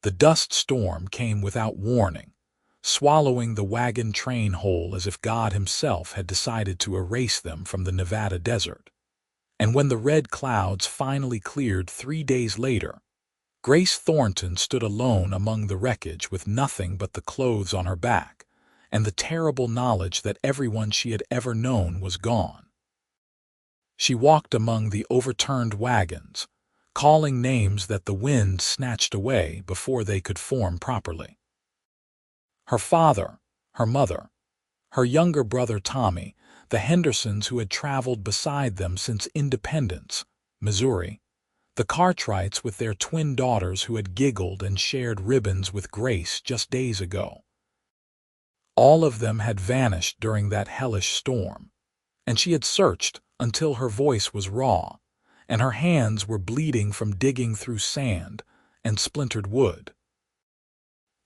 The dust storm came without warning, swallowing the wagon train whole as if God himself had decided to erase them from the Nevada desert. And when the red clouds finally cleared 3 days later, Grace Thornton stood alone among the wreckage with nothing but the clothes on her back and the terrible knowledge that everyone she had ever known was gone. She walked among the overturned wagons, calling names that the wind snatched away before they could form properly. Her father, her mother, her younger brother Tommy, the Hendersons who had traveled beside them since Independence, Missouri, the Cartwrights with their twin daughters who had giggled and shared ribbons with Grace just days ago. All of them had vanished during that hellish storm, and she had searched until her voice was raw and her hands were bleeding from digging through sand and splintered wood.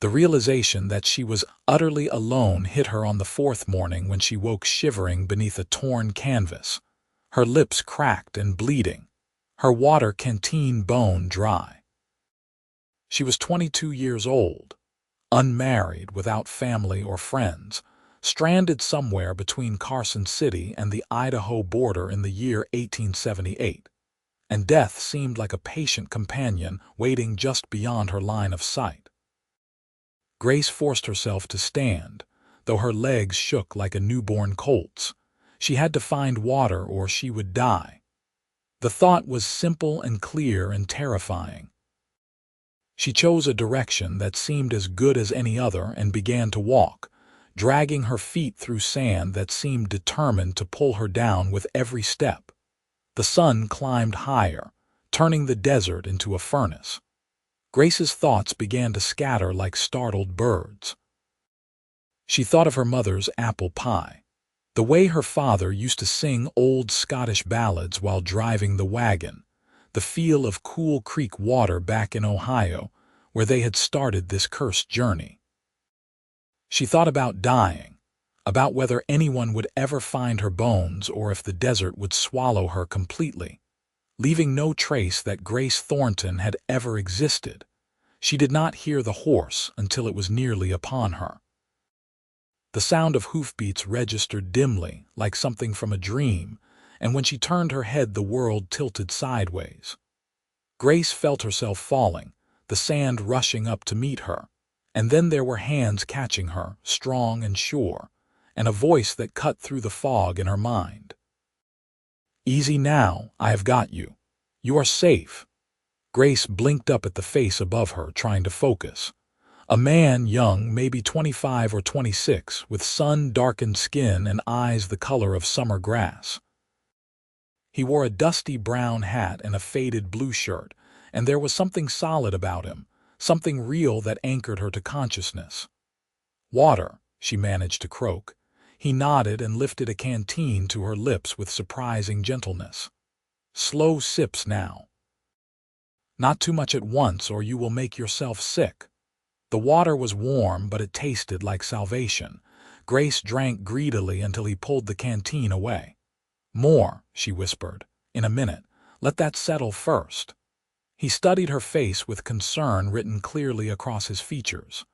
The realization that she was utterly alone hit her on the fourth morning when she woke shivering beneath a torn canvas, her lips cracked and bleeding, her water canteen bone dry. She was 22 years old, unmarried, without family or friends, stranded somewhere between Carson City and the Idaho border in the year 1878, and death seemed like a patient companion waiting just beyond her line of sight. Grace forced herself to stand, though her legs shook like a newborn colt's. She had to find water or she would die. The thought was simple and clear and terrifying. She chose a direction that seemed as good as any other and began to walk, dragging her feet through sand that seemed determined to pull her down with every step. The sun climbed higher, turning the desert into a furnace. Grace's thoughts began to scatter like startled birds. She thought of her mother's apple pie, the way her father used to sing old Scottish ballads while driving the wagon, the feel of Cool Creek water back in Ohio, where they had started this cursed journey. She thought about dying, about whether anyone would ever find her bones or if the desert would swallow her completely, leaving no trace that Grace Thornton had ever existed. She did not hear the horse until it was nearly upon her. The sound of hoofbeats registered dimly, like something from a dream, and when she turned her head the world tilted sideways. Grace felt herself falling, the sand rushing up to meet her, and then there were hands catching her, strong and sure, and a voice that cut through the fog in her mind. "Easy now, I have got you. You are safe." Grace blinked up at the face above her, trying to focus. A man, young, maybe 25 or 26, with sun-darkened skin and eyes the color of summer grass. He wore a dusty brown hat and a faded blue shirt, and there was something solid about him, something real that anchored her to consciousness. "Water," she managed to croak. He nodded and lifted a canteen to her lips with surprising gentleness. "Slow sips now. Not too much at once or you will make yourself sick." The water was warm, but it tasted like salvation. Grace drank greedily until he pulled the canteen away. "More," she whispered. "In a minute. Let that settle first." He studied her face with concern written clearly across his features.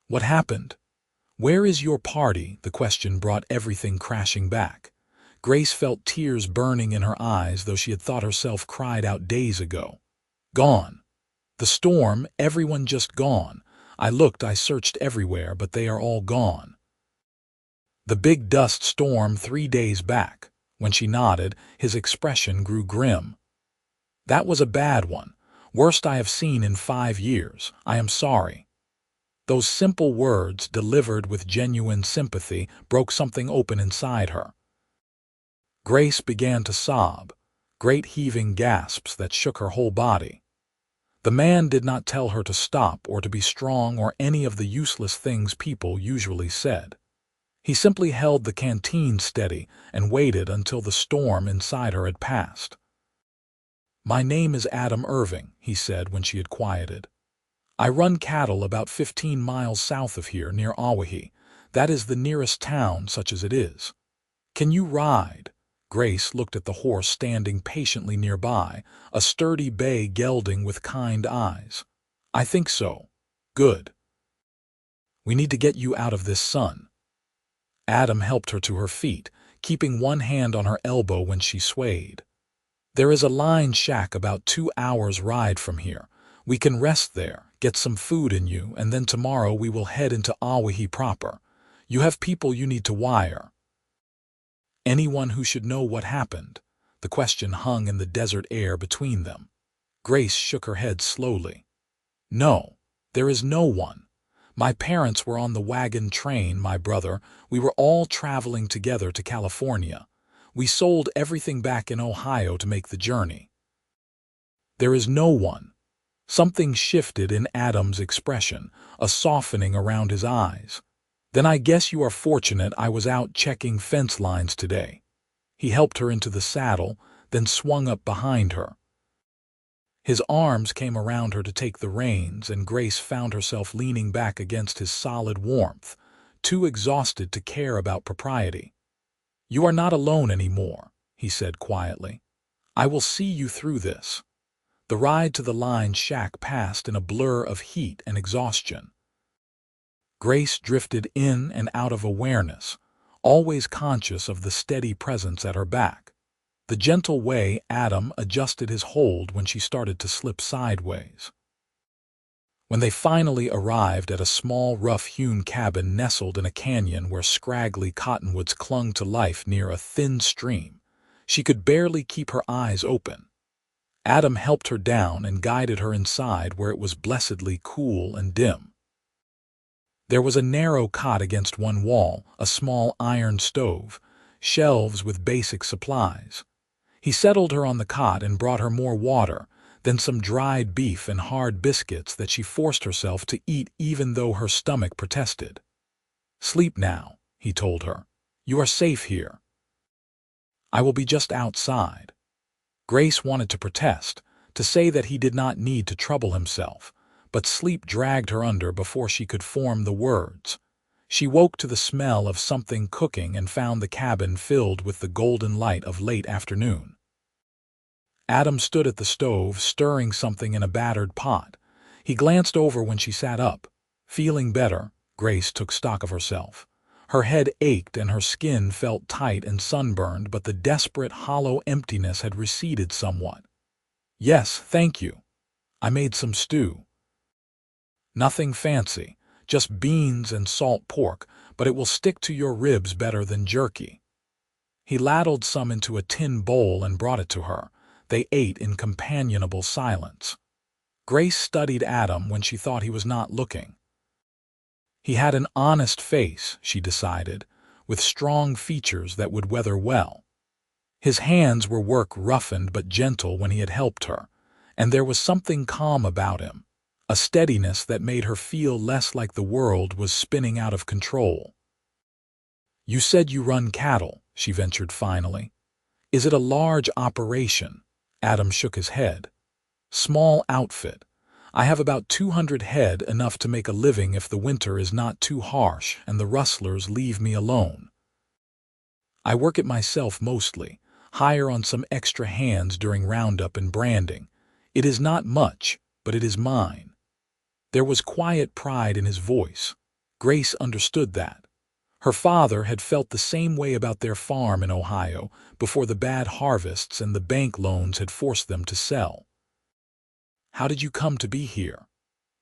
"What happened? Where is your party?" The question brought everything crashing back. Grace felt tears burning in her eyes, though she had thought herself cried out days ago. "Gone. The storm, everyone just gone. I searched everywhere, but they are all gone." "The big dust storm 3 days back." When she nodded, his expression grew grim. "That was a bad one. Worst I have seen in 5 years. I am sorry." Those simple words, delivered with genuine sympathy, broke something open inside her. Grace began to sob, great heaving gasps that shook her whole body. The man did not tell her to stop or to be strong or any of the useless things people usually said. He simply held the canteen steady and waited until the storm inside her had passed. "My name is Adam Irving," he said when she had quieted. "I run cattle about 15 miles south of here near Awahi. That is the nearest town, such as it is. Can you ride?" Grace looked at the horse standing patiently nearby, a sturdy bay gelding with kind eyes. I think so. Good. We need to get you out of this sun. Adam helped her to her feet, keeping one hand on her elbow when she swayed. There is a line shack about 2 hours' ride from here. We can rest there, get some food in you, and then tomorrow we will head into Awahi proper. You have people you need to wire. Anyone who should know what happened? The question hung in the desert air between them. Grace shook her head slowly. No, there is no one. My parents were on the wagon train, my brother. We were all traveling together to California. We sold everything back in Ohio to make the journey. There is no one. Something shifted in Adam's expression, a softening around his eyes. Then I guess you are fortunate I was out checking fence lines today. He helped her into the saddle, then swung up behind her. His arms came around her to take the reins, and Grace found herself leaning back against his solid warmth, too exhausted to care about propriety. You are not alone anymore, he said quietly. I will see you through this. The ride to the line shack passed in a blur of heat and exhaustion. Grace drifted in and out of awareness, always conscious of the steady presence at her back. The gentle way Adam adjusted his hold when she started to slip sideways. When they finally arrived at a small, rough-hewn cabin nestled in a canyon where scraggly cottonwoods clung to life near a thin stream, she could barely keep her eyes open. Adam helped her down and guided her inside where it was blessedly cool and dim. There was a narrow cot against one wall, a small iron stove, shelves with basic supplies. He settled her on the cot and brought her more water, then some dried beef and hard biscuits that she forced herself to eat even though her stomach protested. Sleep now, he told her. You are safe here. I will be just outside. Grace wanted to protest, to say that he did not need to trouble himself, but sleep dragged her under before she could form the words. She woke to the smell of something cooking and found the cabin filled with the golden light of late afternoon. Adam stood at the stove, stirring something in a battered pot. He glanced over when she sat up. Feeling better, Grace took stock of herself. Her head ached and her skin felt tight and sunburned, but the desperate, hollow emptiness had receded somewhat. Yes, thank you. I made some stew. Nothing fancy, just beans and salt pork, but it will stick to your ribs better than jerky. He ladled some into a tin bowl and brought it to her. They ate in companionable silence. Grace studied Adam when she thought he was not looking. He had an honest face, she decided, with strong features that would weather well. His hands were work roughened but gentle when he had helped her, and there was something calm about him, a steadiness that made her feel less like the world was spinning out of control. You said you run cattle, she ventured finally. Is it a large operation? Adam shook his head. Small outfit. I have about 200 head, enough to make a living if the winter is not too harsh and the rustlers leave me alone. I work it myself mostly, hire on some extra hands during roundup and branding. It is not much, but it is mine. There was quiet pride in his voice. Grace understood that. Her father had felt the same way about their farm in Ohio before the bad harvests and the bank loans had forced them to sell. How did you come to be here?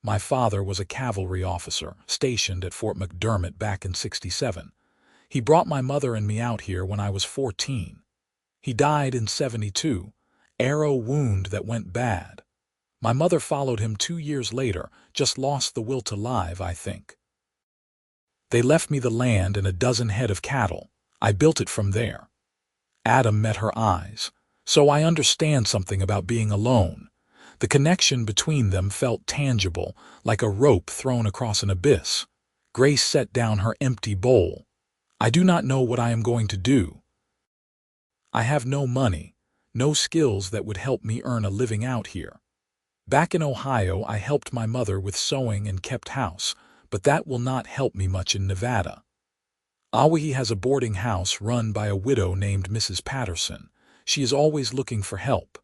My father was a cavalry officer stationed at Fort McDermott back in '67. He brought my mother and me out here when I was 14. He died in '72, arrow wound that went bad. My mother followed him 2 years later, just lost the will to live, I think. They left me the land and a dozen head of cattle. I built it from there. Adam met her eyes. So I understand something about being alone. The connection between them felt tangible, like a rope thrown across an abyss. Grace set down her empty bowl. I do not know what I am going to do. I have no money, no skills that would help me earn a living out here. Back in Ohio, I helped my mother with sewing and kept house, but that will not help me much in Nevada. Awahi has a boarding house run by a widow named Mrs. Patterson. She is always looking for help.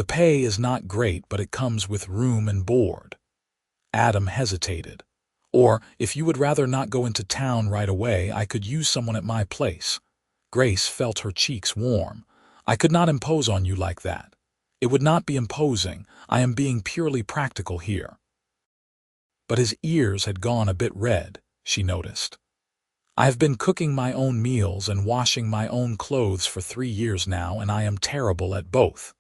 The pay is not great, but it comes with room and board. Adam hesitated. Or, if you would rather not go into town right away, I could use someone at my place. Grace felt her cheeks warm. I could not impose on you like that. It would not be imposing. I am being purely practical here. But his ears had gone a bit red, she noticed. I have been cooking my own meals and washing my own clothes for 3 years now, and I am terrible at both.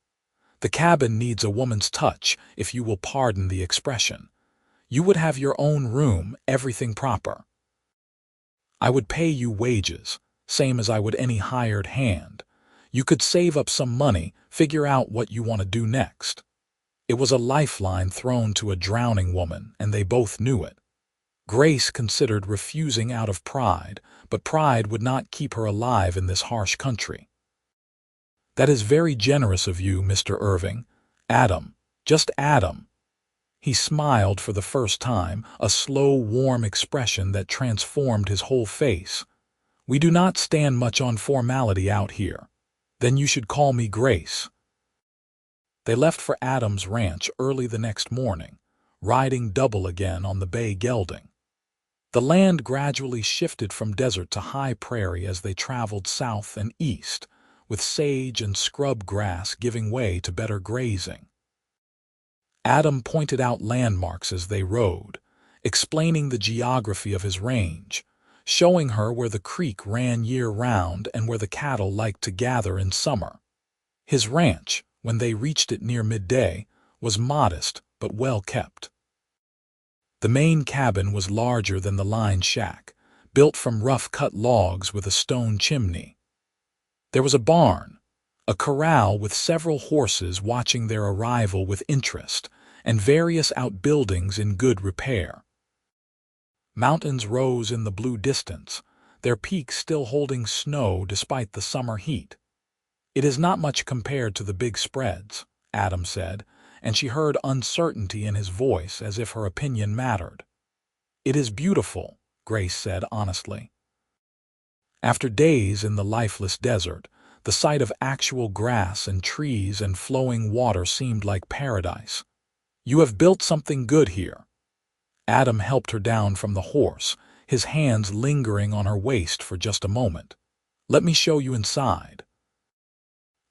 The cabin needs a woman's touch, if you will pardon the expression. You would have your own room, everything proper. I would pay you wages, same as I would any hired hand. You could save up some money, figure out what you want to do next. It was a lifeline thrown to a drowning woman, and they both knew it. Grace considered refusing out of pride, but pride would not keep her alive in this harsh country. That is very generous of you, Mr. Irving. Adam, just Adam. He smiled for the first time, a slow, warm expression that transformed his whole face. We do not stand much on formality out here. Then you should call me Grace. They left for Adam's ranch early the next morning, riding double again on the bay gelding. The land gradually shifted from desert to high prairie as they traveled south and east, with sage and scrub grass giving way to better grazing. Adam pointed out landmarks as they rode, explaining the geography of his range, showing her where the creek ran year-round and where the cattle liked to gather in summer. His ranch, when they reached it near midday, was modest but well kept. The main cabin was larger than the line shack, built from rough-cut logs with a stone chimney. There was a barn, a corral with several horses watching their arrival with interest, and various outbuildings in good repair. Mountains rose in the blue distance, their peaks still holding snow despite the summer heat. It is not much compared to the big spreads, Adam said, and she heard uncertainty in his voice as if her opinion mattered. It is beautiful, Grace said honestly. After days in the lifeless desert, the sight of actual grass and trees and flowing water seemed like paradise. You have built something good here. Adam helped her down from the horse, his hands lingering on her waist for just a moment. Let me show you inside.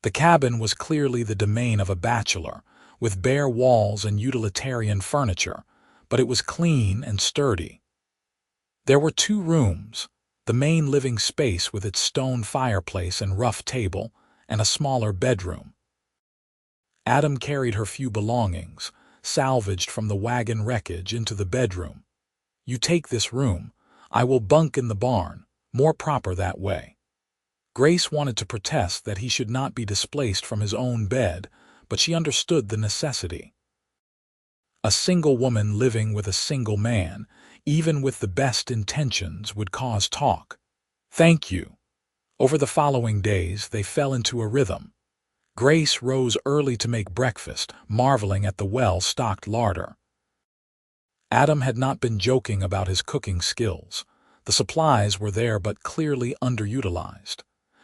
The cabin was clearly the domain of a bachelor, with bare walls and utilitarian furniture, but it was clean and sturdy. There were 2 rooms, the main living space with its stone fireplace and rough table, and a smaller bedroom. Adam carried her few belongings, salvaged from the wagon wreckage, into the bedroom. You take this room. I will bunk in the barn, more proper that way. Grace wanted to protest that he should not be displaced from his own bed, but she understood the necessity. A single woman living with a single man, even with the best intentions, would cause talk. Thank you. Over the following days, they fell into a rhythm. Grace rose early to make breakfast, marveling at the well-stocked larder. Adam had not been joking about his cooking skills. The supplies were there but clearly underutilized.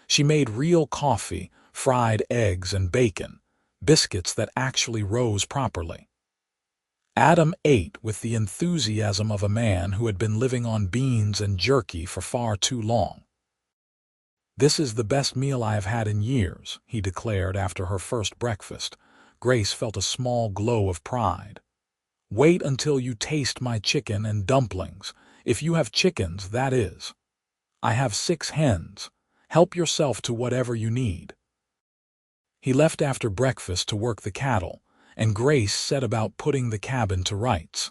She made real coffee, fried eggs and bacon, biscuits that actually rose properly. Adam ate with the enthusiasm of a man who had been living on beans and jerky for far too long. This is the best meal I have had in years, he declared after her first breakfast. Grace felt a small glow of pride. Wait until you taste my chicken and dumplings, if you have chickens, that is. I have 6 hens. Help yourself to whatever you need. He left after breakfast to work the cattle, and Grace set about putting the cabin to rights.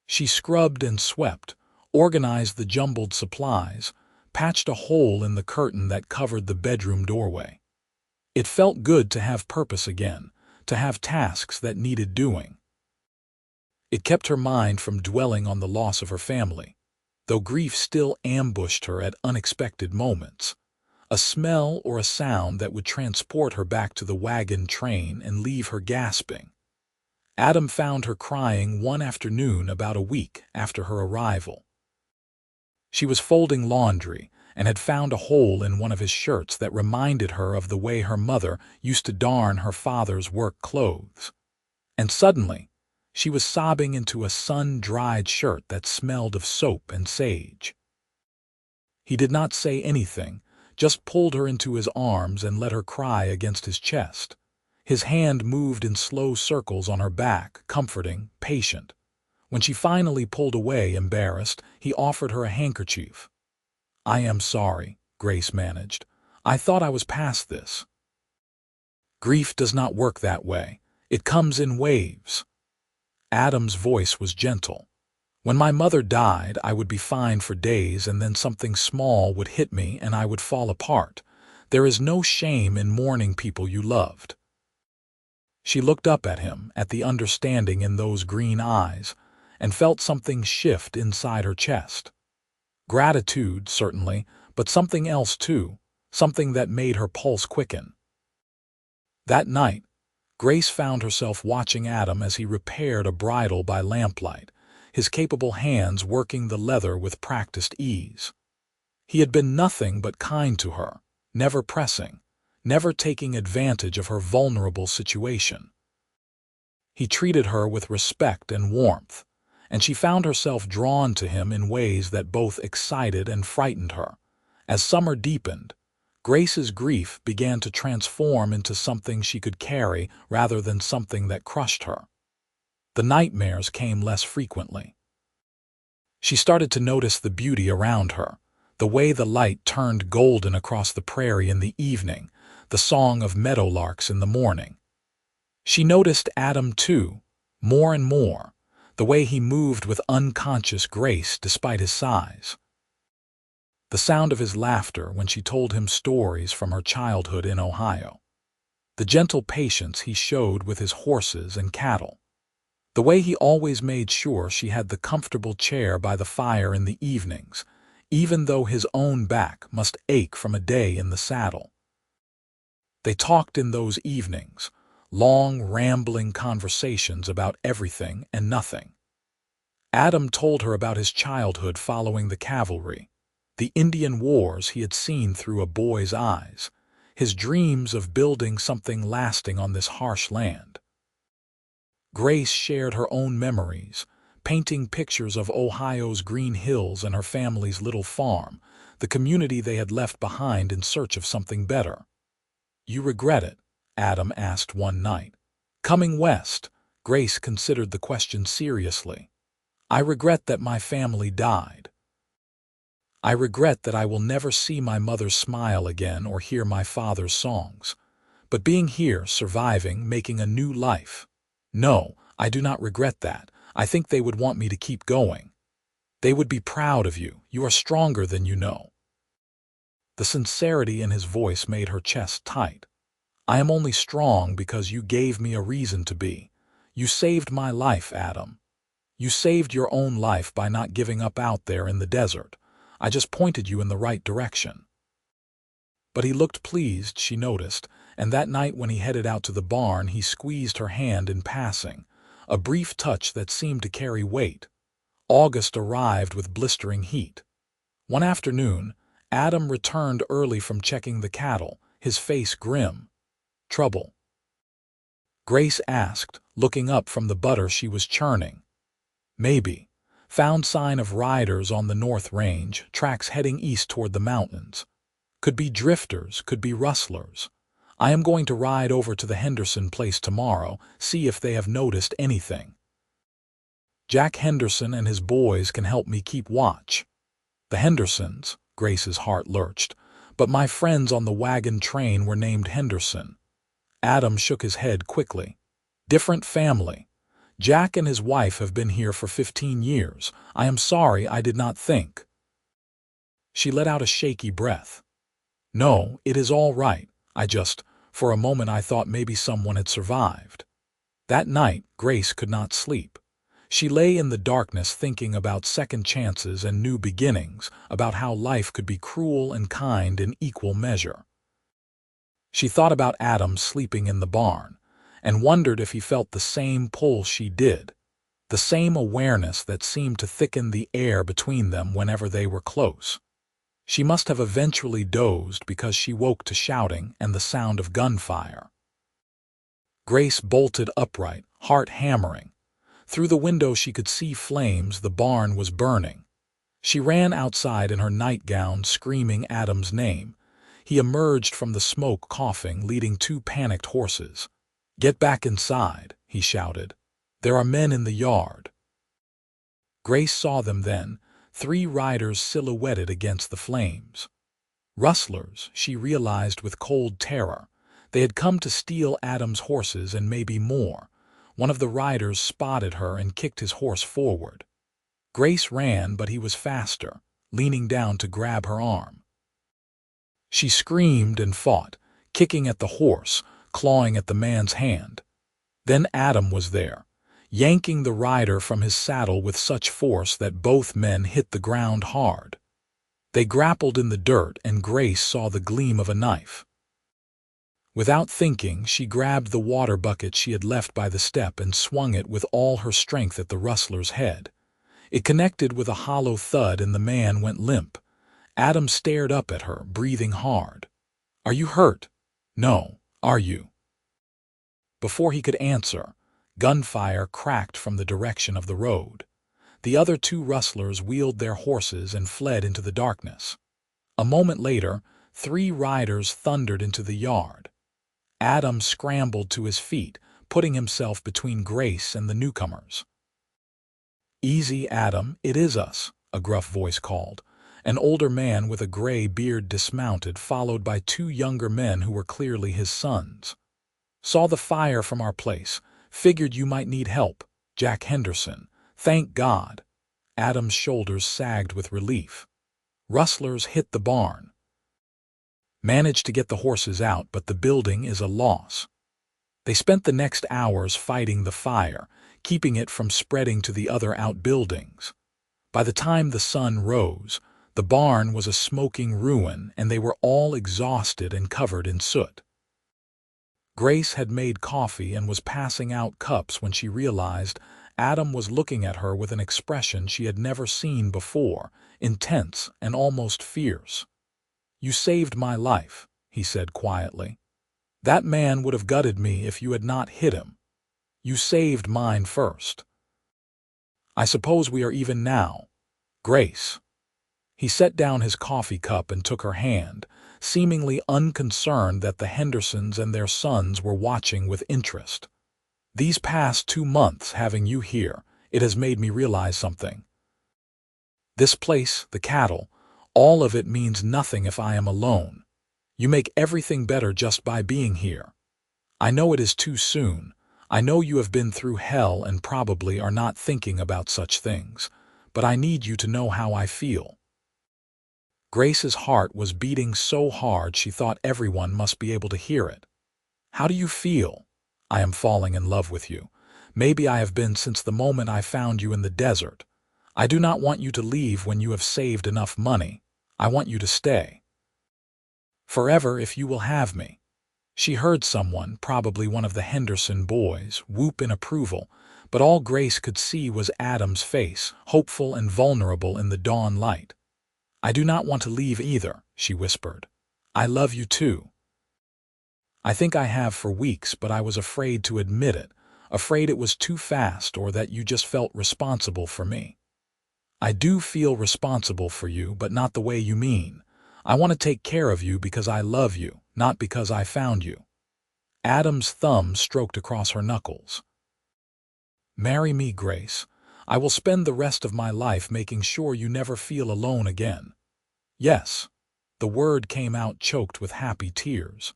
She scrubbed and swept, organized the jumbled supplies, patched a hole in the curtain that covered the bedroom doorway. It felt good to have purpose again, to have tasks that needed doing. It kept her mind from dwelling on the loss of her family, though grief still ambushed her at unexpected moments. A smell or a sound that would transport her back to the wagon train and leave her gasping. Adam found her crying one afternoon about a week after her arrival. She was folding laundry, and had found a hole in one of his shirts that reminded her of the way her mother used to darn her father's work clothes. And suddenly, she was sobbing into a sun-dried shirt that smelled of soap and sage. He did not say anything, just pulled her into his arms and let her cry against his chest. His hand moved in slow circles on her back, comforting, patient. When she finally pulled away, embarrassed, he offered her a handkerchief. "I am sorry," Grace managed. "I thought I was past this." "Grief does not work that way. It comes in waves." Adam's voice was gentle. "When my mother died, I would be fine for days, and then something small would hit me and I would fall apart. There is no shame in mourning people you loved." She looked up at him, at the understanding in those green eyes, and felt something shift inside her chest. Gratitude, certainly, but something else too, something that made her pulse quicken. That night, Grace found herself watching Adam as he repaired a bridle by lamplight, his capable hands working the leather with practiced ease. He had been nothing but kind to her, never pressing, never taking advantage of her vulnerable situation. He treated her with respect and warmth, and she found herself drawn to him in ways that both excited and frightened her. As summer deepened, Grace's grief began to transform into something she could carry rather than something that crushed her. The nightmares came less frequently. She started to notice the beauty around her, the way the light turned golden across the prairie in the evening, the song of meadowlarks in the morning. She noticed Adam too, more and more, the way he moved with unconscious grace despite his size. The sound of his laughter when she told him stories from her childhood in Ohio. The gentle patience he showed with his horses and cattle. The way he always made sure she had the comfortable chair by the fire in the evenings, even though his own back must ache from a day in the saddle. They talked in those evenings, long, rambling conversations about everything and nothing. Adam told her about his childhood following the cavalry, the Indian wars he had seen through a boy's eyes, his dreams of building something lasting on this harsh land. Grace shared her own memories, painting pictures of Ohio's green hills and her family's little farm, the community they had left behind in search of something better. "You regret it?" Adam asked one night. Coming west, Grace considered the question seriously. "I regret that my family died. I regret that I will never see my mother's smile again or hear my father's songs. But being here, surviving, making a new life. No, I do not regret that. I think they would want me to keep going. They would be proud of you. You are stronger than you know." The sincerity in his voice made her chest tight. "I am only strong because you gave me a reason to be. You saved my life, Adam. You saved your own life by not giving up out there in the desert. I just pointed you in the right direction." But he looked pleased, she noticed, and that night when he headed out to the barn, he squeezed her hand in passing, a brief touch that seemed to carry weight. August arrived with blistering heat. One afternoon, Adam returned early from checking the cattle, his face grim. "Trouble?" Grace asked, looking up from the butter she was churning. "Maybe. Found sign of riders on the North Range, tracks heading east toward the mountains. Could be drifters, could be rustlers. I am going to ride over to the Henderson place tomorrow, see if they have noticed anything. Jack Henderson and his boys can help me keep watch." "The Hendersons," Grace's heart lurched, "but my friends on the wagon train were named Henderson." Adam shook his head quickly. "Different family. Jack and his wife have been here for 15 years. I am sorry I did not think." She let out a shaky breath. "No, it is all right. For a moment I thought maybe someone had survived." That night, Grace could not sleep. She lay in the darkness thinking about second chances and new beginnings, about how life could be cruel and kind in equal measure. She thought about Adam sleeping in the barn, and wondered if he felt the same pull she did, the same awareness that seemed to thicken the air between them whenever they were close. She must have eventually dozed because she woke to shouting and the sound of gunfire. Grace bolted upright, heart hammering. Through the window she could see flames. The barn was burning. She ran outside in her nightgown, screaming Adam's name. He emerged from the smoke coughing, leading two panicked horses. "Get back inside," he shouted. "There are men in the yard." Grace saw them then, 3 riders silhouetted against the flames. Rustlers, she realized with cold terror. They had come to steal Adam's horses and maybe more. One of the riders spotted her and kicked his horse forward. Grace ran, but he was faster, leaning down to grab her arm. She screamed and fought, kicking at the horse, clawing at the man's hand. Then Adam was there, yanking the rider from his saddle with such force that both men hit the ground hard. They grappled in the dirt, and Grace saw the gleam of a knife. Without thinking, she grabbed the water bucket she had left by the step and swung it with all her strength at the rustler's head. It connected with a hollow thud, and the man went limp. Adam stared up at her, breathing hard. "Are you hurt?" "No. Are you?" Before he could answer, gunfire cracked from the direction of the road. The other 2 rustlers wheeled their horses and fled into the darkness. A moment later, 3 riders thundered into the yard. Adam scrambled to his feet, putting himself between Grace and the newcomers. "Easy, Adam, it is us," a gruff voice called. An older man with a gray beard dismounted, followed by 2 younger men who were clearly his sons. "Saw the fire from our place. Figured you might need help. Jack Henderson. Thank God." Adam's shoulders sagged with relief. "Rustlers hit the barn. Managed to get the horses out, but the building is a loss." They spent the next hours fighting the fire, keeping it from spreading to the other outbuildings. By the time the sun rose, the barn was a smoking ruin, and they were all exhausted and covered in soot. Grace had made coffee and was passing out cups when she realized Adam was looking at her with an expression she had never seen before, intense and almost fierce. "You saved my life," he said quietly. "That man would have gutted me if you had not hit him. You saved mine first. I suppose we are even now. Grace." He set down his coffee cup and took her hand, seemingly unconcerned that the Hendersons and their sons were watching with interest. "These past 2 months, having you here, it has made me realize something. This place, the cattle, all of it means nothing if I am alone. You make everything better just by being here. I know it is too soon. I know you have been through hell and probably are not thinking about such things, but I need you to know how I feel." Grace's heart was beating so hard she thought everyone must be able to hear it. "How do you feel?" "I am falling in love with you. Maybe I have been since the moment I found you in the desert. I do not want you to leave when you have saved enough money. I want you to stay. Forever if you will have me." She heard someone, probably one of the Henderson boys, whoop in approval, but all Grace could see was Adam's face, hopeful and vulnerable in the dawn light. "I do not want to leave either," she whispered. "I love you too. I think I have for weeks, but I was afraid to admit it, afraid it was too fast or that you just felt responsible for me. I do feel responsible for you, but not the way you mean. I want to take care of you because I love you, not because I found you." Adam's thumb stroked across her knuckles. "Marry me, Grace. I will spend the rest of my life making sure you never feel alone again." "Yes." The word came out choked with happy tears.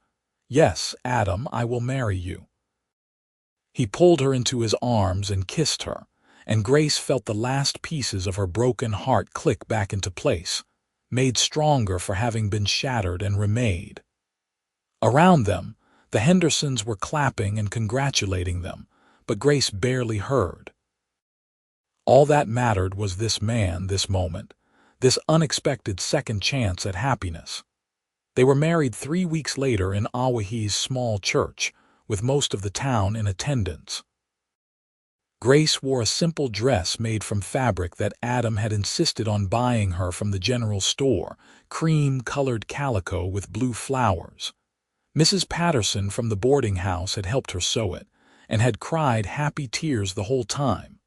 "Yes, Adam, I will marry you." He pulled her into his arms and kissed her, and Grace felt the last pieces of her broken heart click back into place, made stronger for having been shattered and remade. Around them, the Hendersons were clapping and congratulating them, but Grace barely heard. All that mattered was this man, this moment, this unexpected second chance at happiness. They were married 3 weeks later in Awahi's small church, with most of the town in attendance. Grace wore a simple dress made from fabric that Adam had insisted on buying her from the general store, cream-colored calico with blue flowers. Mrs. Patterson from the boarding house had helped her sew it, and had cried happy tears the whole time.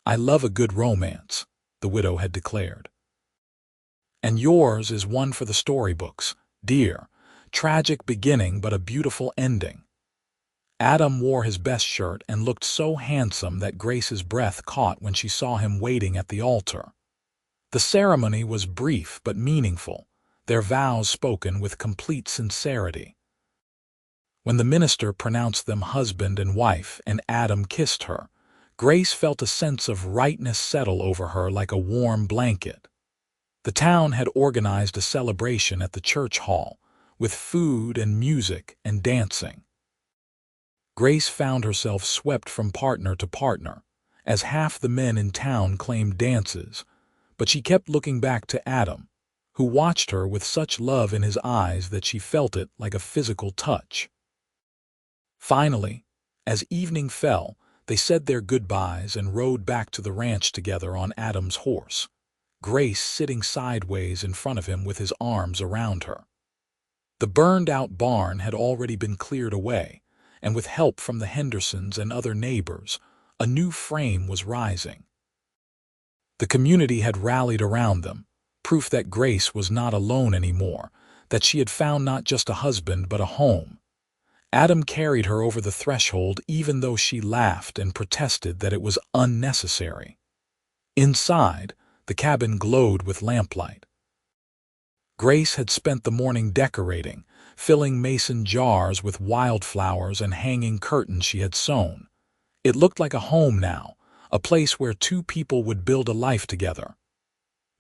"I love a good romance," the widow had declared. "And yours is one for the storybooks, dear. Tragic beginning but a beautiful ending." Adam wore his best shirt and looked so handsome that Grace's breath caught when she saw him waiting at the altar. The ceremony was brief but meaningful, their vows spoken with complete sincerity. When the minister pronounced them husband and wife and Adam kissed her, Grace felt a sense of rightness settle over her like a warm blanket. The town had organized a celebration at the church hall, with food and music and dancing. Grace found herself swept from partner to partner, as half the men in town claimed dances, but she kept looking back to Adam, who watched her with such love in his eyes that she felt it like a physical touch. Finally, as evening fell, they said their goodbyes and rode back to the ranch together on Adam's horse, Grace sitting sideways in front of him with his arms around her. The burned-out barn had already been cleared away, and with help from the Hendersons and other neighbors, a new frame was rising. The community had rallied around them, proof that Grace was not alone anymore, that she had found not just a husband but a home. Adam carried her over the threshold even though she laughed and protested that it was unnecessary. Inside, the cabin glowed with lamplight. Grace had spent the morning decorating, filling mason jars with wildflowers and hanging curtains she had sewn. It looked like a home now, a place where two people would build a life together.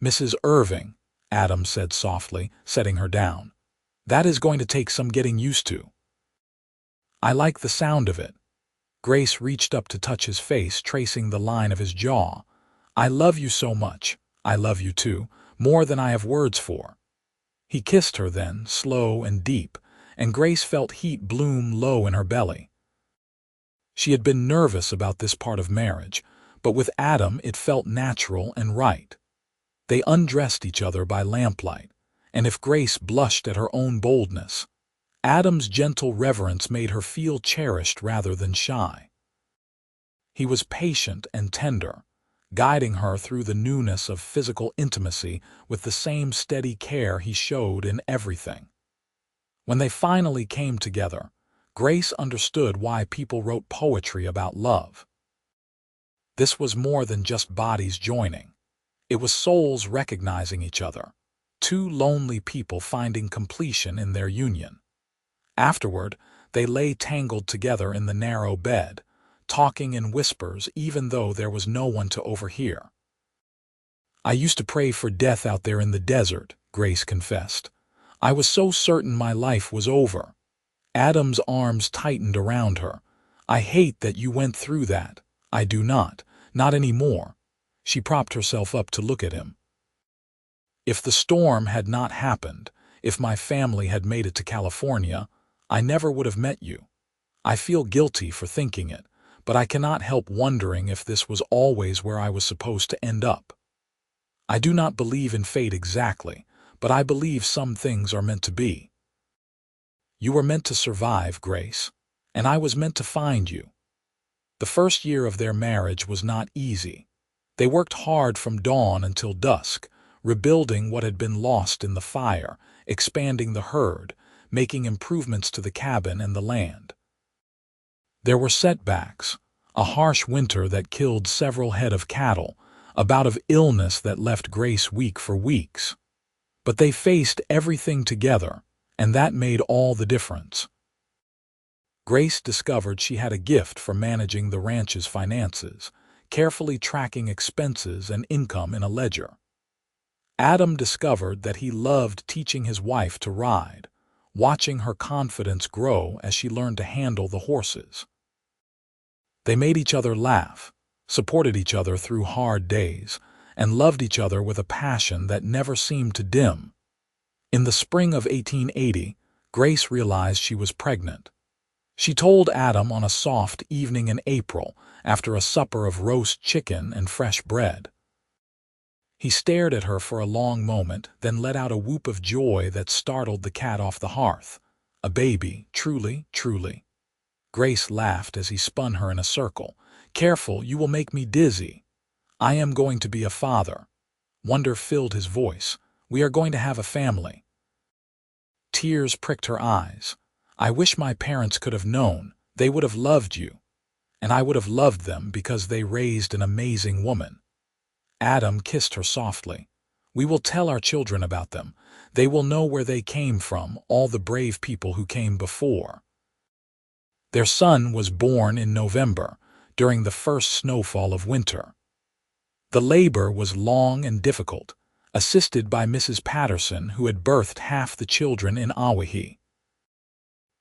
"Mrs. Irving," Adam said softly, setting her down, "that is going to take some getting used to." "I like the sound of it." Grace reached up to touch his face, tracing the line of his jaw. "I love you so much. I love you too, more than I have words for." He kissed her then, slow and deep, and Grace felt heat bloom low in her belly. She had been nervous about this part of marriage, but with Adam it felt natural and right. They undressed each other by lamplight, and if Grace blushed at her own boldness, Adam's gentle reverence made her feel cherished rather than shy. He was patient and tender, guiding her through the newness of physical intimacy with the same steady care he showed in everything. When they finally came together, Grace understood why people wrote poetry about love. This was more than just bodies joining. It was souls recognizing each other, two lonely people finding completion in their union. Afterward, they lay tangled together in the narrow bed, talking in whispers even though there was no one to overhear. "I used to pray for death out there in the desert," Grace confessed. "I was so certain my life was over." Adam's arms tightened around her. "I hate that you went through that. I do not anymore." She propped herself up to look at him. "If the storm had not happened, if my family had made it to California, I never would have met you. I feel guilty for thinking it, but I cannot help wondering if this was always where I was supposed to end up. I do not believe in fate exactly, but I believe some things are meant to be. You were meant to survive, Grace, and I was meant to find you." The first year of their marriage was not easy. They worked hard from dawn until dusk, rebuilding what had been lost in the fire, expanding the herd, making improvements to the cabin and the land. There were setbacks, a harsh winter that killed several head of cattle, a bout of illness that left Grace weak for weeks. But they faced everything together, and that made all the difference. Grace discovered she had a gift for managing the ranch's finances, carefully tracking expenses and income in a ledger. Adam discovered that he loved teaching his wife to ride, watching her confidence grow as she learned to handle the horses. They made each other laugh, supported each other through hard days, and loved each other with a passion that never seemed to dim. In the spring of 1880, Grace realized she was pregnant. She told Adam on a soft evening in April after a supper of roast chicken and fresh bread. He stared at her for a long moment, then let out a whoop of joy that startled the cat off the hearth. A baby, truly, truly. Grace laughed as he spun her in a circle. Careful, you will make me dizzy. I am going to be a father. Wonder filled his voice. We are going to have a family. Tears pricked her eyes. I wish my parents could have known. They would have loved you. And I would have loved them because they raised an amazing woman. Adam kissed her softly. We will tell our children about them. They will know where they came from, all the brave people who came before. Their son was born in November, during the first snowfall of winter. The labor was long and difficult, assisted by Mrs. Patterson, who had birthed half the children in Awahi.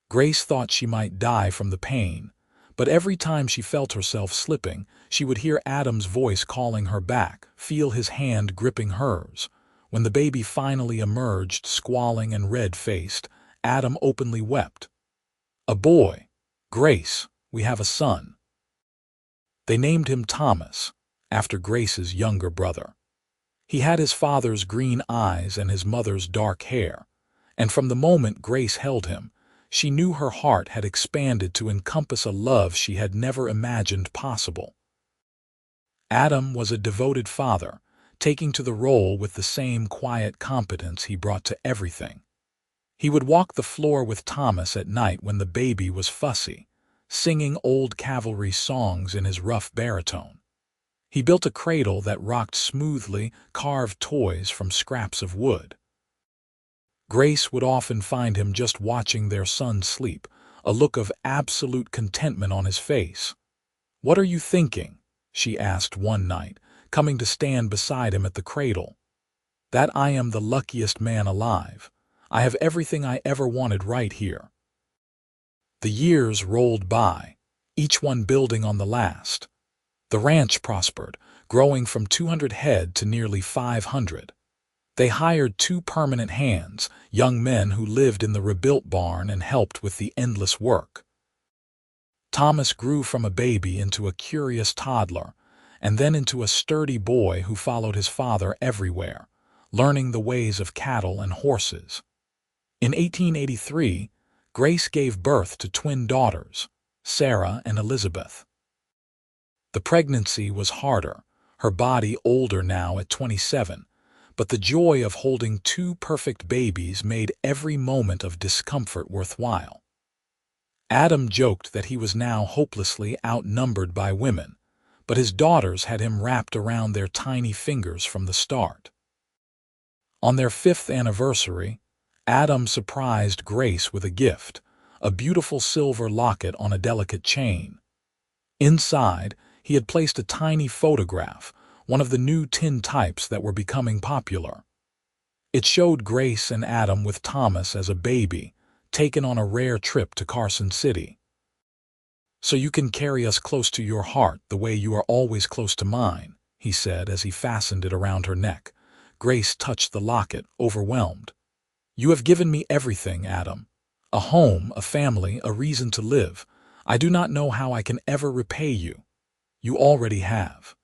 Grace thought she might die from the pain, but every time she felt herself slipping, she would hear Adam's voice calling her back, feel his hand gripping hers. When the baby finally emerged, squalling and red-faced, Adam openly wept. A boy. Grace, we have a son. They named him Thomas, after Grace's younger brother. He had his father's green eyes and his mother's dark hair, and from the moment Grace held him, she knew her heart had expanded to encompass a love she had never imagined possible. Adam was a devoted father, taking to the role with the same quiet competence he brought to everything. He would walk the floor with Thomas at night when the baby was fussy, singing old cavalry songs in his rough baritone. He built a cradle that rocked smoothly, carved toys from scraps of wood. Grace would often find him just watching their son sleep, a look of absolute contentment on his face. "What are you thinking?" she asked one night, coming to stand beside him at the cradle. "That I am the luckiest man alive. I have everything I ever wanted right here." The years rolled by, each one building on the last. The ranch prospered, growing from 200 head to nearly 500. They hired 2 permanent hands, young men who lived in the rebuilt barn and helped with the endless work. Thomas grew from a baby into a curious toddler, and then into a sturdy boy who followed his father everywhere, learning the ways of cattle and horses. In 1883, Grace gave birth to twin daughters, Sarah and Elizabeth. The pregnancy was harder, her body older now at 27, but the joy of holding 2 perfect babies made every moment of discomfort worthwhile. Adam joked that he was now hopelessly outnumbered by women, but his daughters had him wrapped around their tiny fingers from the start. On their 5th anniversary, Adam surprised Grace with a gift, a beautiful silver locket on a delicate chain. Inside, he had placed a tiny photograph, one of the new tin types that were becoming popular. It showed Grace and Adam with Thomas as a baby, taken on a rare trip to Carson City. "So you can carry us close to your heart the way you are always close to mine," he said as he fastened it around her neck. Grace touched the locket, overwhelmed. "You have given me everything, Adam. A home, a family, a reason to live. I do not know how I can ever repay you. You already have."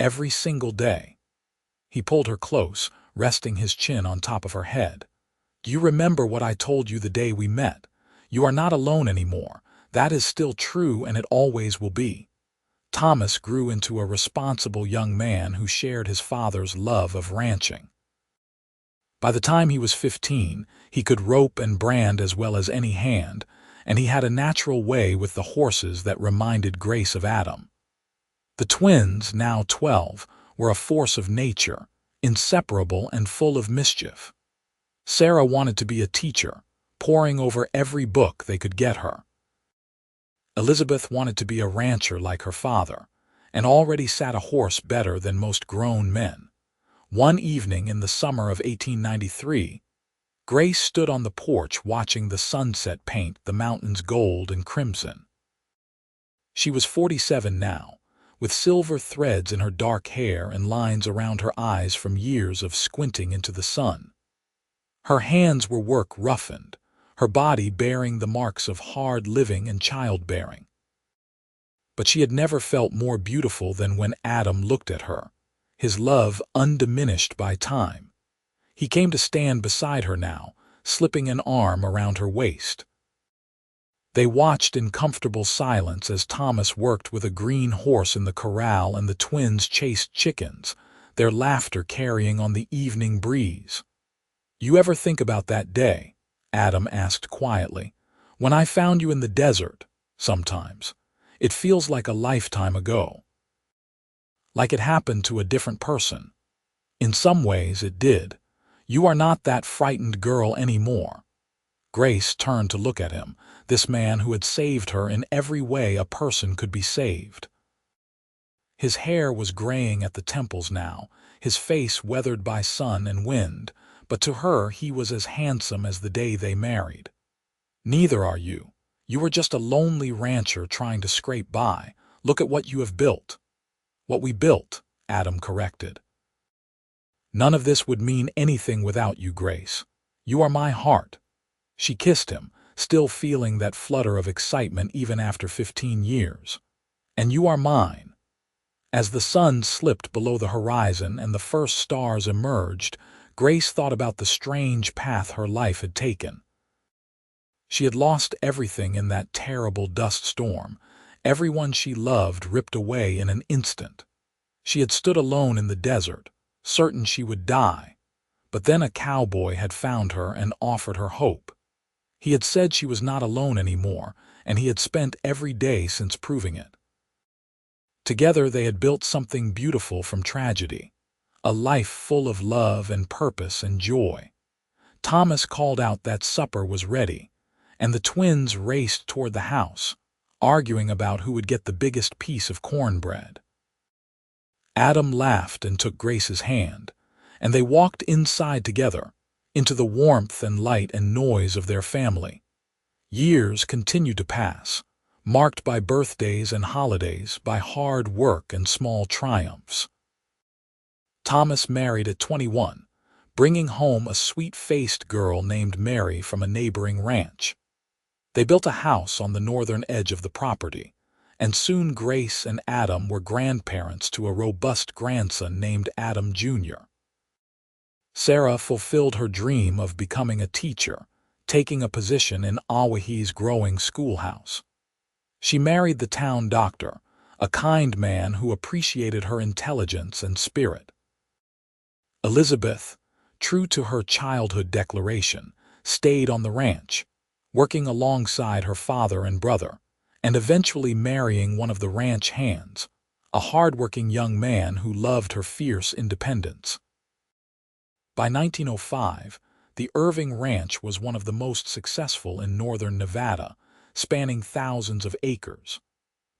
Every single day. He pulled her close, resting his chin on top of her head. "Do you remember what I told you the day we met? You are not alone anymore. That is still true, and it always will be." Thomas grew into a responsible young man who shared his father's love of ranching. By the time he was 15, he could rope and brand as well as any hand, and he had a natural way with the horses that reminded Grace of Adam. The twins, now 12, were a force of nature, inseparable and full of mischief. Sarah wanted to be a teacher, poring over every book they could get her. Elizabeth wanted to be a rancher like her father, and already sat a horse better than most grown men. One evening in the summer of 1893, Grace stood on the porch watching the sunset paint the mountains gold and crimson. She was 47 now, with silver threads in her dark hair and lines around her eyes from years of squinting into the sun. Her hands were work roughened, her body bearing the marks of hard living and childbearing. But she had never felt more beautiful than when Adam looked at her, his love undiminished by time. He came to stand beside her now, slipping an arm around her waist. They watched in comfortable silence as Thomas worked with a green horse in the corral and the twins chased chickens, their laughter carrying on the evening breeze. "You ever think about that day?" Adam asked quietly. "When I found you in the desert, sometimes. It feels like a lifetime ago. Like it happened to a different person." "In some ways it did. You are not that frightened girl anymore." Grace turned to look at him, this man who had saved her in every way a person could be saved. His hair was graying at the temples now, his face weathered by sun and wind, but to her he was as handsome as the day they married. "Neither are you. You are just a lonely rancher trying to scrape by. Look at what you have built." "What we built," Adam corrected. "None of this would mean anything without you, Grace. You are my heart." She kissed him, still feeling that flutter of excitement even after 15 years. "And you are mine." As the sun slipped below the horizon and the first stars emerged, Grace thought about the strange path her life had taken. She had lost everything in that terrible dust storm, everyone she loved ripped away in an instant. She had stood alone in the desert, certain she would die, but then a cowboy had found her and offered her hope. He had said she was not alone anymore, and he had spent every day since proving it. Together they had built something beautiful from tragedy, a life full of love and purpose and joy. Thomas called out that supper was ready, and the twins raced toward the house, arguing about who would get the biggest piece of cornbread. Adam laughed and took Grace's hand, and they walked inside together, into the warmth and light and noise of their family. Years continued to pass, marked by birthdays and holidays, by hard work and small triumphs. Thomas married at 21, bringing home a sweet-faced girl named Mary from a neighboring ranch. They built a house on the northern edge of the property, and soon Grace and Adam were grandparents to a robust grandson named Adam Jr. Sarah fulfilled her dream of becoming a teacher, taking a position in Awahi's growing schoolhouse. She married the town doctor, a kind man who appreciated her intelligence and spirit. Elizabeth, true to her childhood declaration, stayed on the ranch, working alongside her father and brother, and eventually marrying one of the ranch hands, a hard-working young man who loved her fierce independence. By 1905, the Irving Ranch was one of the most successful in northern Nevada, spanning thousands of acres.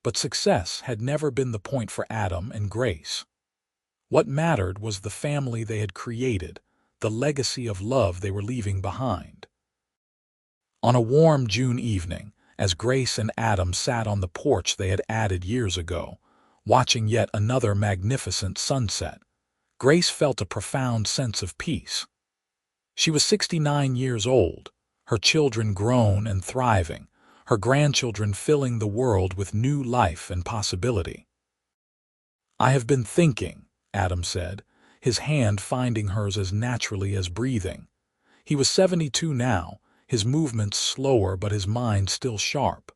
But success had never been the point for Adam and Grace. What mattered was the family they had created, the legacy of love they were leaving behind. On a warm June evening, as Grace and Adam sat on the porch they had added years ago, watching yet another magnificent sunset, Grace felt a profound sense of peace. She was 69 years old, her children grown and thriving, her grandchildren filling the world with new life and possibility. "I have been thinking," Adam said, his hand finding hers as naturally as breathing. He was 72 now, his movements slower but his mind still sharp.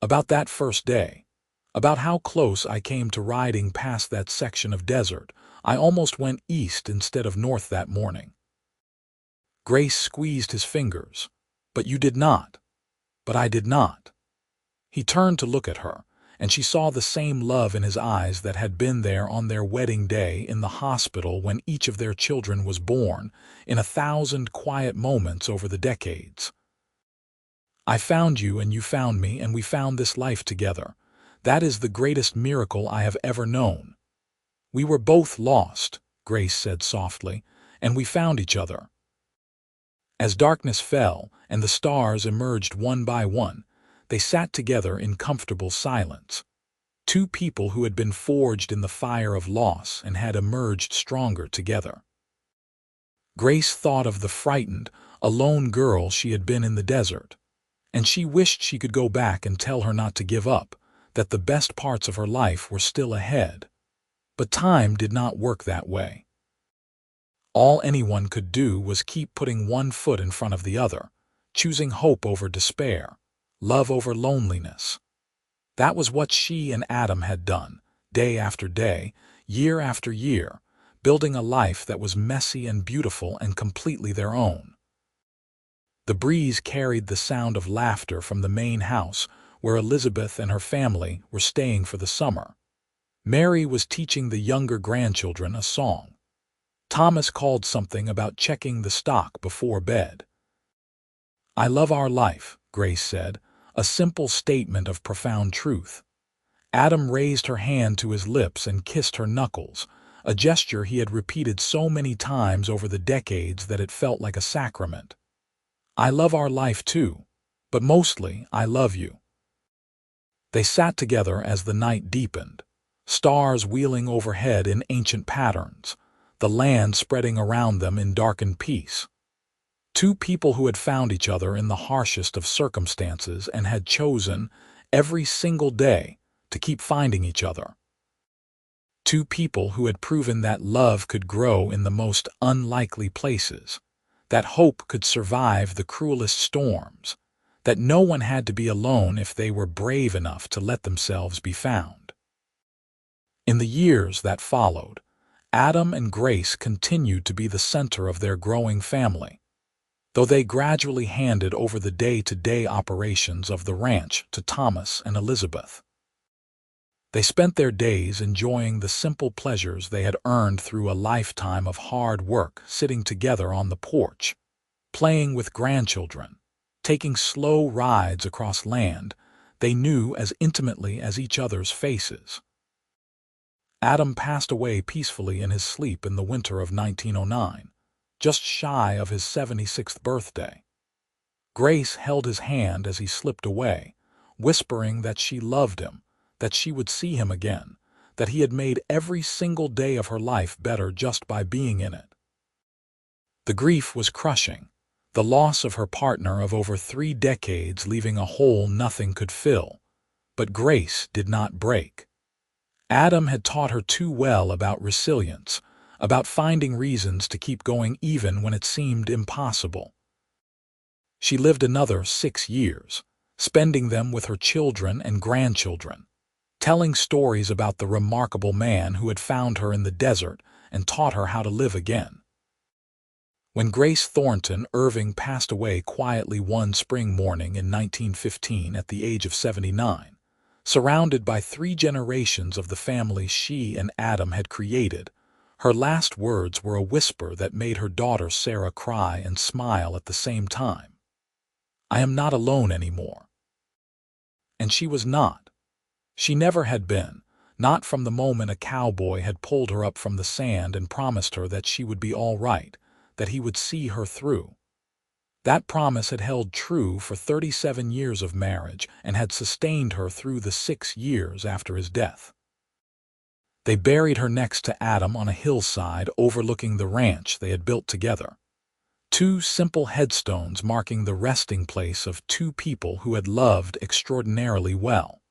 "About that first day, about how close I came to riding past that section of desert. I almost went east instead of north that morning." Grace squeezed his fingers. "But you did not." "But I did not." He turned to look at her, and she saw the same love in his eyes that had been there on their wedding day, in the hospital when each of their children was born, in 1,000 quiet moments over the decades. "I found you and you found me, and we found this life together. That is the greatest miracle I have ever known." "We were both lost," Grace said softly, "and we found each other." As darkness fell and the stars emerged one by one, they sat together in comfortable silence. Two people who had been forged in the fire of loss and had emerged stronger together. Grace thought of the frightened, a lone girl she had been in the desert. And she wished she could go back and tell her not to give up, that the best parts of her life were still ahead. But time did not work that way. All anyone could do was keep putting one foot in front of the other, choosing hope over despair, love over loneliness. That was what she and Adam had done, day after day, year after year, building a life that was messy and beautiful and completely their own. The breeze carried the sound of laughter from the main house where Elizabeth and her family were staying for the summer. Mary was teaching the younger grandchildren a song. Thomas called something about checking the stock before bed. "I love our life," Grace said, a simple statement of profound truth. Adam raised her hand to his lips and kissed her knuckles, a gesture he had repeated so many times over the decades that it felt like a sacrament. "I love our life too, but mostly I love you." They sat together as the night deepened, stars wheeling overhead in ancient patterns, the land spreading around them in darkened peace. Two people who had found each other in the harshest of circumstances and had chosen, every single day, to keep finding each other. Two people who had proven that love could grow in the most unlikely places, that hope could survive the cruelest storms, that no one had to be alone if they were brave enough to let themselves be found. In the years that followed, Adam and Grace continued to be the center of their growing family, though they gradually handed over the day-to-day operations of the ranch to Thomas and Elizabeth. They spent their days enjoying the simple pleasures they had earned through a lifetime of hard work, sitting together on the porch, playing with grandchildren, taking slow rides across land they knew as intimately as each other's faces. Adam passed away peacefully in his sleep in the winter of 1909, just shy of his 76th birthday. Grace held his hand as he slipped away, whispering that she loved him, that she would see him again, that he had made every single day of her life better just by being in it. The grief was crushing, the loss of her partner of over 3 decades leaving a hole nothing could fill. But Grace did not break. Adam had taught her too well about resilience, about finding reasons to keep going even when it seemed impossible. She lived another 6 years, spending them with her children and grandchildren, telling stories about the remarkable man who had found her in the desert and taught her how to live again. When Grace Thornton Irving passed away quietly one spring morning in 1915 at the age of 79, surrounded by 3 generations of the family she and Adam had created, her last words were a whisper that made her daughter Sarah cry and smile at the same time. "I am not alone anymore." And she was not. She never had been, not from the moment a cowboy had pulled her up from the sand and promised her that she would be all right, that he would see her through. That promise had held true for 37 years of marriage and had sustained her through the 6 years after his death. They buried her next to Adam on a hillside overlooking the ranch they had built together. 2 simple headstones marking the resting place of 2 people who had loved extraordinarily well.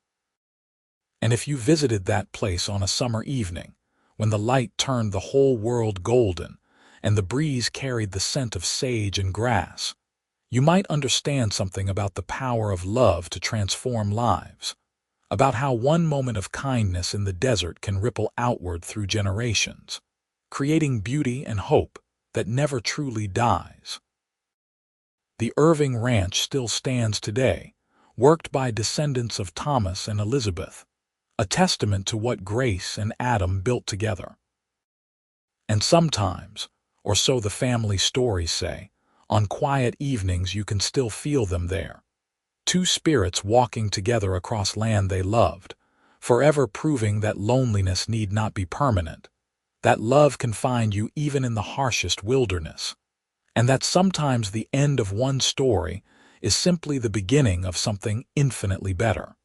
And if you visited that place on a summer evening, when the light turned the whole world golden and the breeze carried the scent of sage and grass, you might understand something about the power of love to transform lives, about how one moment of kindness in the desert can ripple outward through generations, creating beauty and hope that never truly dies. The Irving Ranch still stands today, worked by descendants of Thomas and Elizabeth, a testament to what Grace and Adam built together. And sometimes, or so the family stories say, on quiet evenings you can still feel them there. 2 spirits walking together across land they loved, forever proving that loneliness need not be permanent, that love can find you even in the harshest wilderness, and that sometimes the end of one story is simply the beginning of something infinitely better.